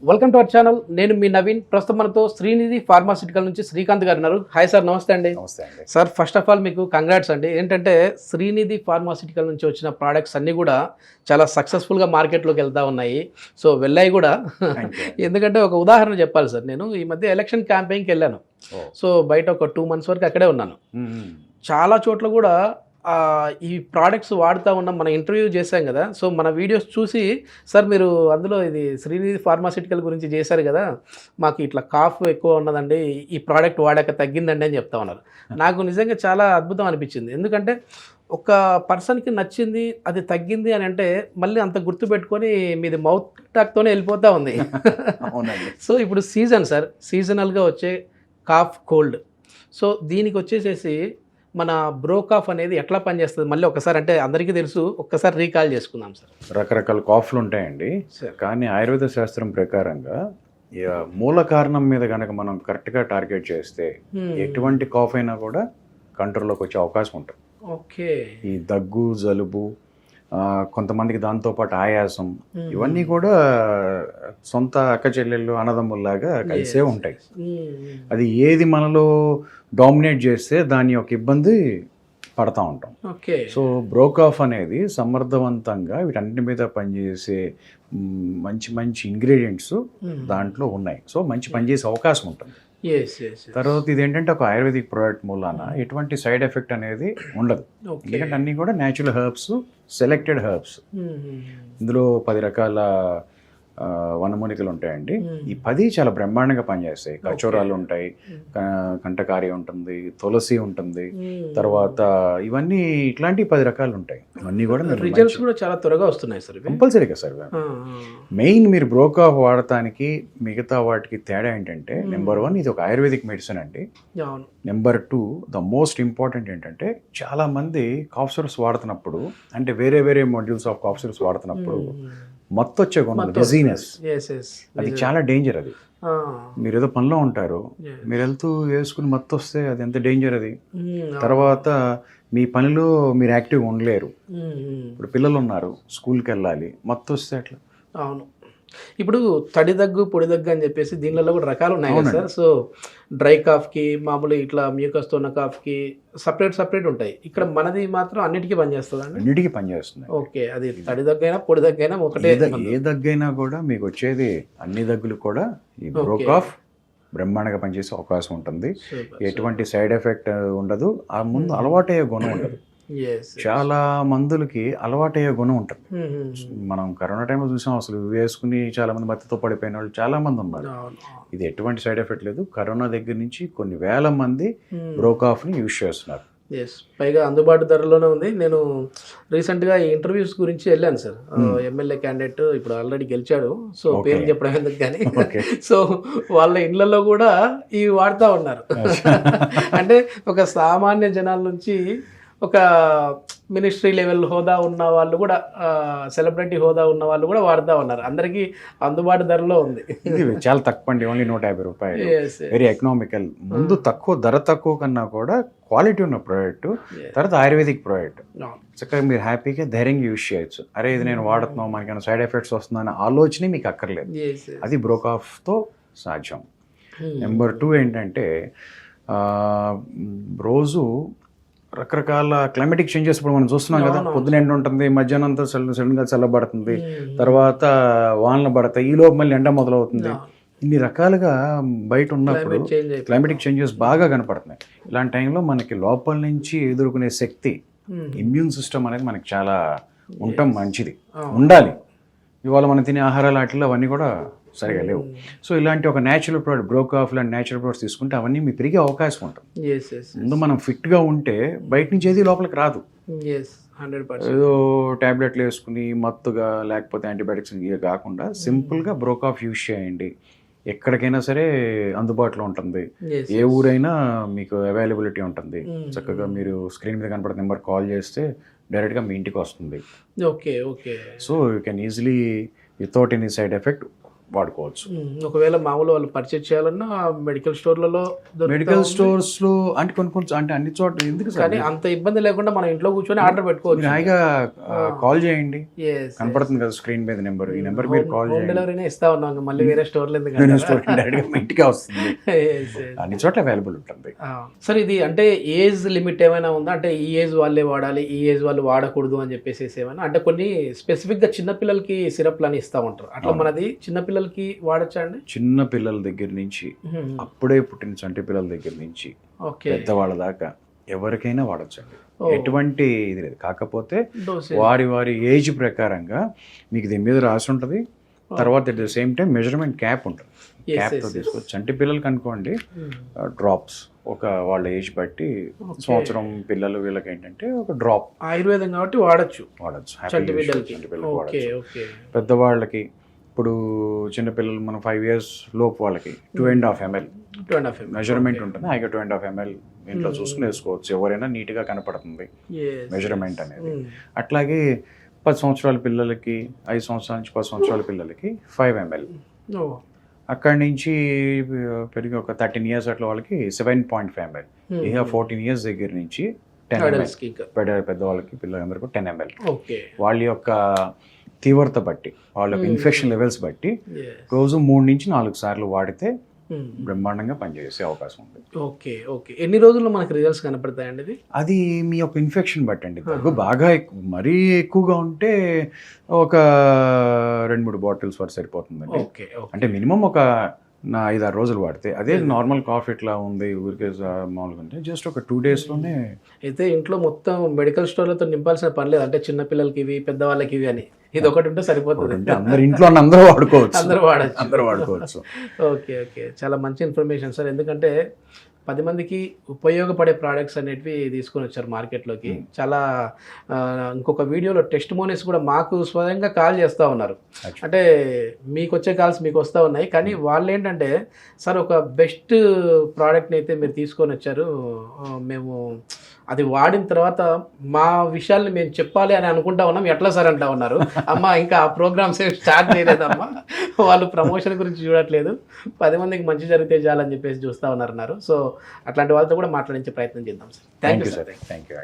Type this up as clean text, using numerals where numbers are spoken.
Welcome to our channel. నేను మీ నవీన్. ప్రస్తుతం మనతో శ్రీనిధి ఫార్మాసిటికల్ నుంచి శ్రీకాంత్ గారు ఉన్నారు. హాయ్ సార్, నమస్తే అండి. నమస్తే అండి. సార్, ఫస్ట్ ఆఫ్ ఆల్ మీకు కంగ్రాట్స్ అండి. ఏంటంటే శ్రీనిధి ఫార్మాసిటికల్ నుంచి వచ్చిన ప్రోడక్ట్స్ అన్నీ కూడా చాలా సక్సెస్ఫుల్గా మార్కెట్లోకి వెళ్తూ ఉన్నాయి. సో వెళ్ళాయి కూడా. ఎందుకంటే ఒక ఉదాహరణ చెప్పాలి సార్. నేను ఈ మధ్య ఎలక్షన్ క్యాంపెయిన్కి వెళ్ళాను. సో బయట ఒక 2 months వరకు అక్కడే ఉన్నాను. చాలా చోట్ల కూడా ఈ ప్రోడక్ట్స్ వాడుతూ ఉన్నాం. మనం ఇంటర్వ్యూ చేశాం కదా, సో మన వీడియోస్ చూసి సార్ మీరు అందులో ఇది శ్రీనిధి ఫార్మాసిటికల్ గురించి చేశారు కదా, మాకు ఇట్లా కాఫ్ ఎక్కువ ఉన్నదండి, ఈ ప్రోడక్ట్ వాడాక తగ్గిందండి అని చెప్తా ఉన్నారు. నాకు నిజంగా చాలా అద్భుతం అనిపించింది. ఎందుకంటే ఒక పర్సన్కి నచ్చింది, అది తగ్గింది అని అంటే మళ్ళీ అంత గుర్తుపెట్టుకొని మీది మౌత్ టాక్తోనే వెళ్ళిపోతూ ఉంది. సో ఇప్పుడు సీజన్ సార్, సీజనల్గా వచ్చే కాఫ్ కోల్డ్. సో దీనికి వచ్చేసేసి మన బ్రోకాఫ్ అనేది ఎట్లా పనిచేస్తుంది మళ్ళీ ఒకసారి, అంటే అందరికీ తెలుసు, ఒక్కసారి రీకాల్ చేసుకుందాం సార్. రకరకాల కాఫ్లు ఉంటాయండి, కానీ ఆయుర్వేద శాస్త్రం ప్రకారంగా మూల కారణం మీద కనుక మనం కరెక్ట్గా టార్గెట్ చేస్తే ఎటువంటి కాఫ్ అయినా కూడా కంట్రోల్లోకి వచ్చే అవకాశం ఉంటుంది. ఓకే. ఈ దగ్గు, జలుబు, కొంతమందికి దాంతోపాటు ఆయాసం, ఇవన్నీ కూడా సొంత అక్క చెల్లెళ్ళు అన్నదమ్ముల్లాగా కలిసే ఉంటాయి. అది ఏది మనలో డామినేట్ చేస్తే దాని యొక్క ఇబ్బంది పడతా ఉంటాం. సో బ్రోకాఫ్ అనేది సమర్థవంతంగా వీటన్నిటి మీద పనిచేసే మంచి మంచి ఇంగ్రీడియంట్స్ దాంట్లో ఉన్నాయి. సో మంచి పనిచేసే అవకాశం ఉంటుంది. తర్వాత ఇది ఏంటంటే ఒక ఆయుర్వేదిక్ ప్రోడక్ట్ మూలాన ఎటువంటి సైడ్ ఎఫెక్ట్ అనేది ఉండదు. ఎందుకంటే అన్నీ కూడా న్యాచురల్ హెర్బ్స్, సెలెక్టెడ్ హెర్బ్స్. ఇందులో 10 రకాల వనమూలికలు ఉంటాయండి. ఈ 10 చాలా బ్రహ్మాండంగా పనిచేస్తాయి. కచోరాలు ఉంటాయి, కంటకారి ఉంటుంది, తులసి ఉంటుంది, తర్వాత ఇవన్నీ ఇట్లాంటి 10 రకాలు ఉంటాయి. ఇవన్నీ కూడా రిజల్ట్స్ కూడా చాలా త్వరగా వస్తున్నాయి సార్. కంపల్సరీగా సార్. మెయిన్ మీరు బ్రోకాఫ్ వాడటానికి మిగతా వాటికి తేడా ఏంటంటే, నెంబర్ 1 ఇది ఒక ఆయుర్వేదిక్ మెడిసిన్ అండి. నెంబర్ 2 ద మోస్ట్ ఇంపార్టెంట్ ఏంటంటే, చాలా మంది కాఫ్ సిరప్స్ వాడుతున్నప్పుడు, అంటే వేరే వేరే మాడ్యూల్స్ ఆఫ్ కాఫ్ సిరప్స్ వాడుతున్నప్పుడు మత్తు వచ్చే గుణం, డిజీనెస్, అది చాలా డేంజర్. అది మీరు ఏదో పనిలో ఉంటారు, మీరు వెళ్తూ వేసుకుని మత్తు వస్తే అది ఎంత డేంజర్. అది తర్వాత మీ పనిలో మీరు యాక్టివ్గా ఉండలేరు. ఇప్పుడు పిల్లలు ఉన్నారు, స్కూల్కి వెళ్ళాలి, మత్తు వస్తే అట్లా. అవును. ఇప్పుడు తడి దగ్గు, పొడి దగ్గు అని చెప్పేసి దీనిలో కూడా రకాలు ఉన్నాయి కదా సార్. సో డ్రై కాఫ్కి, మామూలు ఇట్లా మ్యూకస్తో ఉన్న కాఫ్కి సపరేట్ ఉంటాయి. ఇక్కడ మనది మాత్రం అన్నిటికీ పనిచేస్తుంది అండి. అన్నిటికీ పనిచేస్తుంది. ఓకే. అది తడి దగ్గైనా పొడి దగ్గైనా ఒకటే. ఏ దగ్గైనా కూడా మీకు వచ్చేది అన్ని దగ్గులు కూడా ఈ బ్రోకాఫ్ బ్రహ్మాండంగా పనిచేసే అవకాశం ఉంటుంది. ఎటువంటి సైడ్ ఎఫెక్ట్ ఉండదు. ఆ ముందు అలవాటయ్యే గుణం ఉండదు. చాలా మందులకి అలవాటయ్యే గుణం ఉంటుంది. మనం కరోనా టైంలో చూసాం, అసలు వేసుకుని చాలా మంది మత్తుతో పడిపోయిన వాళ్ళు చాలా మంది ఉన్నారు. ఇది ఎటువంటి సైడ్ ఎఫెక్ట్ లేదు. కరోనా దగ్గర నుంచి కొన్ని వేల మంది బ్రోకాఫ్ని యూజ్ చేస్తున్నారు. పైగా అందుబాటు ధరలోనే ఉంది. నేను రీసెంట్గా ఈ ఇంటర్వ్యూస్ గురించి వెళ్ళాను సార్. ఎమ్మెల్యే క్యాండిడేట్ ఇప్పుడు ఆల్రెడీ గెలిచాడు, సో పేరు చెప్పడం ఎందుకు కానీ, సో వాళ్ళ ఇళ్లలో కూడా ఇవి వాడుతూ ఉన్నారు. అంటే ఒక సామాన్య జనాల నుంచి ఒక మినిస్ట్రీ లెవెల్ హోదా ఉన్న వాళ్ళు కూడా, సెలబ్రిటీ హోదా ఉన్న వాళ్ళు కూడా వాడుతూ ఉన్నారు. అందరికీ అందుబాటు ధరలో ఉంది. ఇది చాలా తక్కువ అండి, ఓన్లీ 150 రూపాయలు. Very economical. ముందు ధర తక్కువ కన్నా కూడా క్వాలిటీ ఉన్న ప్రోడక్ట్, తర్వాత ఆయుర్వేదిక్ ప్రోడక్ట్. చక్కగా మీరు హ్యాపీగా ధైర్యంగా యూజ్ చేయొచ్చు. అరే ఇది నేను వాడుతున్నాం, మనకి సైడ్ ఎఫెక్ట్స్ వస్తుందనే ఆలోచన మీకు అక్కర్లేదు. అది బ్రోకాఫ్తో సాధ్యం. నెంబర్ 2 ఏంటంటే, రోజు రకరకాల క్లైమేటిక్ చేంజెస్ ఇప్పుడు మనం చూస్తున్నాం కదా. పొద్దున ఎండ ఉంటుంది, మధ్యాహ్నం అంతా సడన్గా చల్లబడుతుంది, తర్వాత వానలు పడతాయి, ఈ లోపు మళ్ళీ ఎండ మొదలవుతుంది. ఇన్ని రకాలుగా బయట ఉన్నప్పుడు క్లైమేటిక్ చేంజెస్ బాగా కనపడుతున్నాయి. ఇలాంటి టైంలో మనకి లోపల నుంచి ఎదుర్కొనే శక్తి, ఇమ్యూన్ సిస్టమ్ అనేది మనకి చాలా ఉండటం మంచిది, ఉండాలి. ఇవాళ మనం తినే ఆహారాలు వాటిలో అవన్నీ కూడా సరిగా లేవు. సో ఇలాంటి ఒక న్యాచురల్ ప్రోడక్ట్, బ్రోకాఫ్ లాంటి న్యాచురల్ ప్రోడక్ట్స్ తీసుకుంటే అవన్నీ మీకు పెరిగే అవకాశం ఉంటుంది. ముందు మనం ఫిట్గా ఉంటే బయట నుంచి ఏది లోపలికి రాదు. ఏదో ట్యాబ్లెట్లు వేసుకుని మత్తుగా, లేకపోతే యాంటీబయాటిక్స్ ఇవి కాకుండా సింపుల్గా బ్రోకాఫ్ యూజ్ చేయండి. ఎక్కడికైనా సరే అందుబాటులో ఉంటుంది. ఏ ఊరైనా మీకు అవైలబిలిటీ ఉంటుంది. చక్కగా మీరు స్క్రీన్ మీద కనపడే నెంబర్ కాల్ చేస్తే డైరెక్ట్గా మీ ఇంటికి వస్తుంది. So you can easily without any side effect వాడుకోవచ్చు. ఒకవేళ మామూలు వాళ్ళు పర్చేజ్ చేయాలన్నా మెడికల్ స్టోర్లలో మెడికల్ స్టోర్స్ లో అంటే కొన్ని అంటే అన్ని చోట్ల ఎందుకు సార్ కానీ అంత ఇబ్బంది లేకుండా మనం ఇంట్లో కూర్చొని ఆర్డర్ పెట్టుకోవచ్చు. హాయిగా కాల్ చేయండి, కనపడుతుంది కదా స్క్రీన్ మీద నెంబర్, ఈ నెంబర్ మీరు కాల్ చేయండి. డెలివరీనే ఇస్తా ఉన్నాం, మళ్ళీ వేరే స్టోర్లు డైరెక్ట్ ఇంటికే వస్తుంది, అన్ని చోట్ల అవైలబుల్ ఉంటుంది. సార్ ఇది అంటే ఏజ్ లిమిట్ ఏమైనా ఉందా, అంటే ఈ ఏజ్ వాళ్ళే వాడాలి ఈ ఏజ్ వాళ్ళు వాడకూడదు అని చెప్పేసి ఏమైనా, అంటే కొన్ని స్పెసిఫిక్ గా చిన్నపిల్లలకి సిరప్లు అని ఇస్తా ఉంటారు, అట్లా మనది చిన్నపిల్లలకి వాడచ్చా అండి? చిన్న పిల్లల దగ్గర నుంచి అప్పుడే పుట్టిన చంటి పిల్లల దగ్గర నుంచి పెద్దవాళ్ళ దాకా ఎవరికైనా వాడచ్చండి, ఎటువంటి ఇది లేదు. కాకపోతే వారి ఏజ్ ప్రకారంగా మీకు దీని మీద రాసి ఉంటుంది. తర్వాత at the same time measurement cap ఉంటుంది, క్యాప్తో తీసుకోవచ్చు. చంటి పిల్లలకి అనుకోండి డ్రాప్స్ ఒక వాళ్ళ ఏజ్ బట్టి, సంవత్సరం పిల్లలు వీళ్ళకి ఏంటంటే ఒక డ్రాప్, ఆయుర్వేదం కాబట్టి వాడచ్చు చంటి పిల్లలకి వాడచ్చు. పెద్దవాళ్ళకి ఇప్పుడు చిన్నపిల్లలు మనం 5 years లోపు వాళ్ళకి 2.5 ml మెజర్మెంట్ ఉంటుంది, హాయిగా 2.5 ml ఇంట్లో చూసుకుని వేసుకోవచ్చు. ఎవరైనా నీట్గా కనపడుతుంది మెజర్మెంట్ అనేది. అట్లాగే 10 సంవత్సరాల పిల్లలకి, 5 సంవత్సరాల నుంచి 10 సంవత్సరాల పిల్లలకి 5 ml, అక్కడి నుంచి పెరిగి ఒక 13 years అట్లా వాళ్ళకి 7.5 ml, ఇక 14 years దగ్గర నుంచి 10 ml, పెద్దవాళ్ళకి పిల్లలందరికీ 10 ml. వాళ్ళ యొక్క తీవ్రత బట్టి, వాళ్ళ యొక్క ఇన్ఫెక్షన్ లెవెల్స్ బట్టి రోజు 3 నుంచి 4 సార్లు వాడితే బ్రహ్మాండంగా పనిచేసే అవకాశం ఉంది. Okay okay. ఎన్ని రోజుల్లో మనకి రిజల్ట్స్ కనపడతాయండి? అది మీ యొక్క ఇన్ఫెక్షన్ బట్టి అండి. దగ్గు బాగా మరీ ఎక్కువగా ఉంటే ఒక 2-3 బాటిల్స్ వరకు సరిపోతుందండి. అంటే మినిమం ఒక 5-6 రోజులు వాడితే. అదే నార్మల్ కాఫ్ ఇట్లా ఉంది ఊరికే మామూలుగా అంటే జస్ట్ ఒక 2 daysలోనే. అయితే ఇంట్లో మొత్తం మెడికల్ స్టోర్లతో నింపాల్సిన పని లేదు, అంటే చిన్న పిల్లలకి ఇవి పెద్దవాళ్ళకి ఇవి అని ఇది ఒకటి ఉంటే సరిపోతుంది. అందరు ఇంట్లో అందరూ వాడుకోవచ్చు, అందరూ వాడుకోవచ్చు. ఓకే ఓకే, చాలా మంచి ఇన్ఫర్మేషన్ సార్. ఎందుకంటే 10 మందికి ఉపయోగపడే ప్రోడక్ట్స్ అనేటివి తీసుకొని వచ్చారు మార్కెట్లోకి. చాలా ఇంకొక వీడియోలో టెస్ట్ మోనీస్ కూడా మాకు స్వయంగా కాల్ చేస్తూ ఉన్నారు. అంటే మీకు వచ్చే కాల్స్ మీకు వస్తూ ఉన్నాయి, కానీ వాళ్ళు ఏంటంటే సార్ ఒక బెస్ట్ ప్రోడక్ట్ని అయితే మీరు తీసుకొని వచ్చారు, మేము అది వాడిన తర్వాత మా విషయాల్ని మేము చెప్పాలి అని అనుకుంటా ఉన్నాం, ఎట్లా సార్ అంటా ఉన్నారు. అమ్మ ఇంకా ఆ ప్రోగ్రామ్స్ ఏమి స్టార్ట్ చేయలేదమ్మా, వాళ్ళు ప్రమోషన్ గురించి చూడట్లేదు, 10 మందికి మంచి జరిగితే చాలని చెప్పేసి చూస్తూ ఉన్నారు. సో అట్లాంటి వాళ్ళతో కూడా మాట్లాడించే ప్రయత్నం చేద్దాం sir. Thank you sir. Thank you.